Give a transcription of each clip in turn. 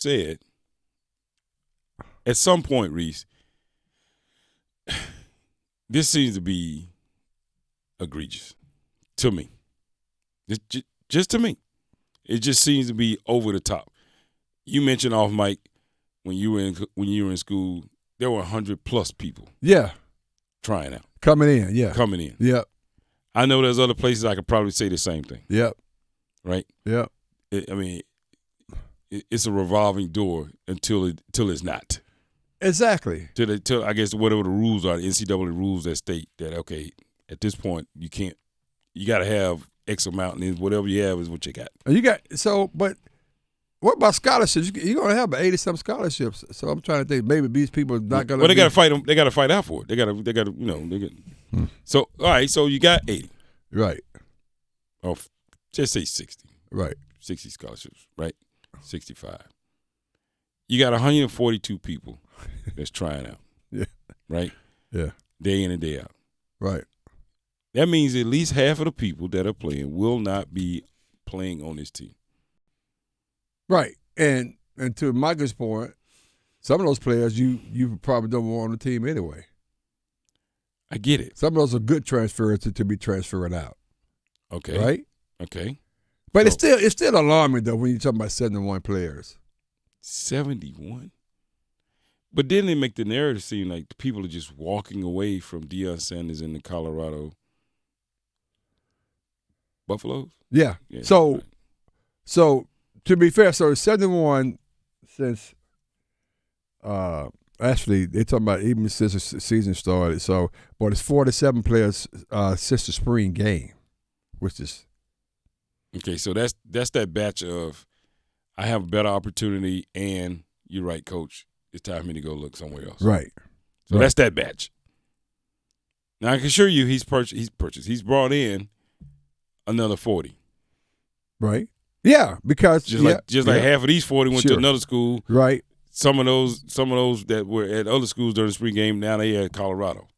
said, at some point, Reese, this seems to be egregious to me. Just to me. It just seems to be over the top. You mentioned off mic when you were in school, there were 100+ people. Yeah. Trying out. Coming in. Yep. I know there's other places I could probably say the same thing. Yep. Right? Yep. It's a revolving door until it's not. Exactly. Till I guess whatever the rules are, the NCAA rules that state that, okay, at this point you got to have X amount, and then whatever you have is what you got. But what about scholarships? You're going to have 80-some scholarships. So I'm trying to think maybe these people are not going to. Well, they got to fight them. They got to fight out for it. They got to. So all right. So you got 80. Right. Or just say 60. Right. 60 scholarships. Right. 65. You got 142 people that's trying out. Yeah. Right. Yeah. Day in and day out. Right. That means at least half of the people that are playing will not be playing on this team. Right. And to Michael's point, some of those players you probably don't want on the team anyway. I get it. Some of those are good transfers to be transferring out. Okay. Right? Okay. But it's still alarming though when you're talking about 71 players. 71? But then they make the narrative seem like the people are just walking away from Deion Sanders in the Colorado Buffaloes? Yeah. So to be fair, so 71 since actually they're talking about even since the season started. So, but it's 47 players since the spring game, which is okay. So that's that batch of I have a better opportunity, and you're right, Coach. It's time for me to go look somewhere else. Right. So that's that batch. Now I can assure you, he's brought in another 40. Right. Yeah, because just like half of these 40 went to another school. Right. Some of those that were at other schools during the spring game, now they at Colorado,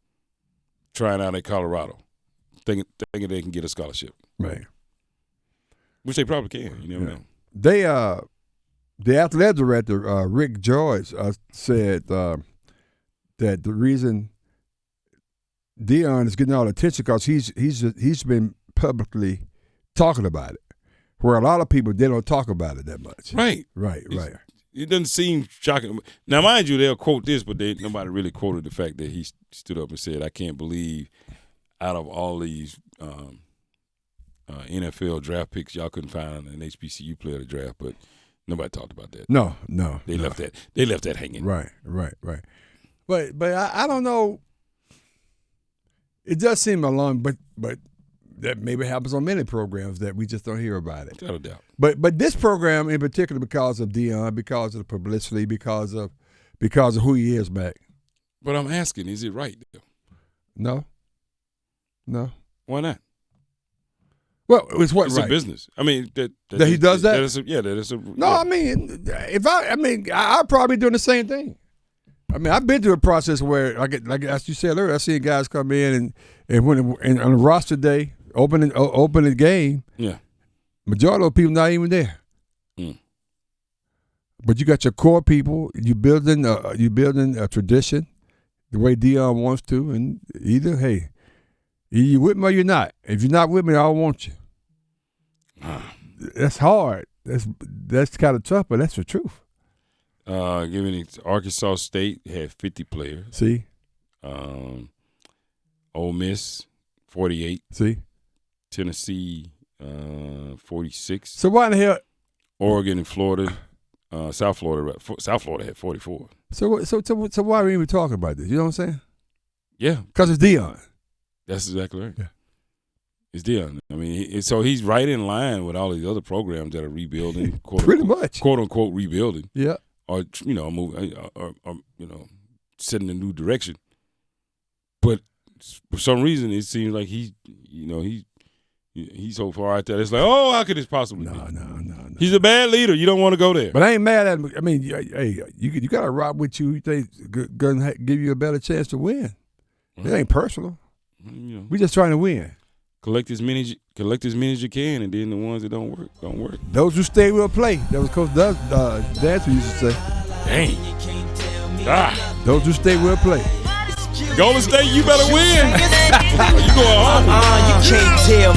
trying out at Colorado, thinking they can get a scholarship. Right. Which they probably can. You never know. They the athletic director Rick Joyce said that the reason Deion is getting all the attention because he's been publicly talking about it, where a lot of people they don't talk about it that much. Right. It doesn't seem shocking. Now, mind you, they'll quote this, but nobody really quoted the fact that he stood up and said, "I can't believe out of all these NFL draft picks, y'all couldn't find an HBCU player to draft." But nobody talked about that. No. They left that hanging. Right. But I don't know. It does seem alarming, but that maybe happens on many programs that we just don't hear about it. Without a doubt. But this program in particular, because of Deion, because of the publicity, because of who he is, Mac. But I'm asking, is it right? No. Why not? Well, it's It's right? a business. I mean, that he does that. That is a. No, yeah. I mean, I'd probably doing the same thing. I mean, I've been through a process where I get, like as you said earlier, I see guys come in and when on a roster day, open the game. Yeah. Majority of people not even there. Mm. But you got your core people. You building a tradition the way Deion wants to, and either you with me or you're not. If you're not with me, I don't want you. That's hard. That's kind of tough, but that's the truth. Giving it Arkansas State had 50 players. See, Ole Miss 48. see, Tennessee 46. so why in the hell? Oregon and Florida, South Florida had 44. So why are we even talking about this? You know what I'm saying? Yeah, Because it's Deion. that's exactly right. Yeah. It's Deion. I mean, so he's right in line with all these other programs that are rebuilding, Pretty much, quote unquote rebuilding. Yeah. Or moving, or setting a new direction. But for some reason, it seems like he's so far out there. It's like, oh, how could this possibly be? No. He's a bad leader. You don't want to go there. But I ain't mad at him. I mean, hey, you got to rock with you think gonna give you a better chance to win. It ain't personal. You know, We just trying to win. collect as many as you can, and then the ones that don't work. Those who stay will play. That was Coach Dance used to say. Dang. Those who stay will play. Golden State, you better win. You going home. You can't tell